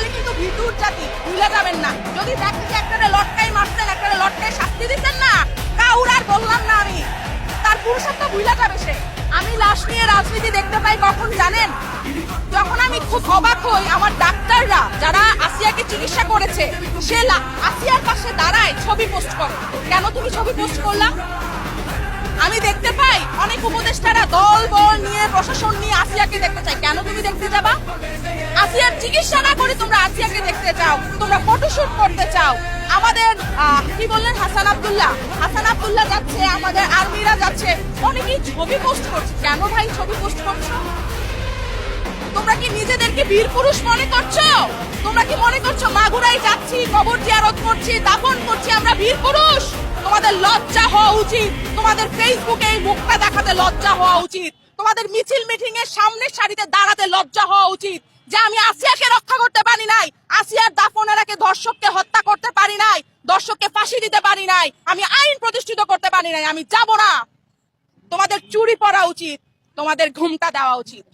বাঙালি কিন্তু ভিটুর জাতি, ভুলে যাবেন না। যদি দেখেন যে একটা লটকাই মারছেন, একটা লটকাই শাস্তি দিচ্ছেন না, কাউর আর বললাম না আমি, তার পুরুষত্ব ভুলে যাবে সে। আমি লাশ নিয়ে রাজনীতি দেখতে পাই কখন জানেন? যখন আমি খুব অবাক হই, আমার ডাক্তাররা যারা আসিয়াকে চিকিৎসা করেছে সে আসিয়ার পাশে দাঁড়ায় ছবি পোস্ট করে। কেন তুমি ছবি পোস্ট করলা? আমি দেখতে পাই অনেক উপদেষ্টারা দল বল নিয়ে, প্রশাসন নিয়ে আসিয়াকে দেখতে চাই। কেন তুমি দেখতে যাবা? আসিয়ার চিকিৎসা না করে তোমরা আসিয়াকে দেখতে চাও, তোমরা ফটোশুট করতে চাও। আমাদের কি বললেন হাসান আব্দুল্লাহ যাচ্ছে, আমাদের আর্মিরা যাচ্ছে, অনেকেই ছবি পোস্ট করছে। কেন ভাই ছবি পোস্ট করছো? তোমরা কি নিজেদেরকে বীর পুরুষ মনে করছো? তোমরা কি মনে করছো মাগুরাই যাচ্ছি, কবর জিয়ারত করছি, দাফন করছি, আমরা বীর পুরুষ? তোমাদের লজ্জা হওয়া উচিত। তোমাদের ফেসবুকে এই মুখটা দেখাতে লজ্জা হওয়া উচিত। তোমাদের মিছিল মিটিং এর সামনের সারিতে দাঁড়াতে লজ্জা হওয়া উচিত যে আমি আসিয়াকে রক্ষা করতে পারি নাই, আসিয়ার দাফনের আগে দর্শককে হত্যা করতে পারি নাই, দর্শককে ফাঁসি দিতে পারি নাই, আমি আইন প্রতিষ্ঠিত করতে পারি নাই, আমি যাব না। তোমাদের চুরি পরা উচিত, তোমাদের ঘুমটা দেওয়া উচিত।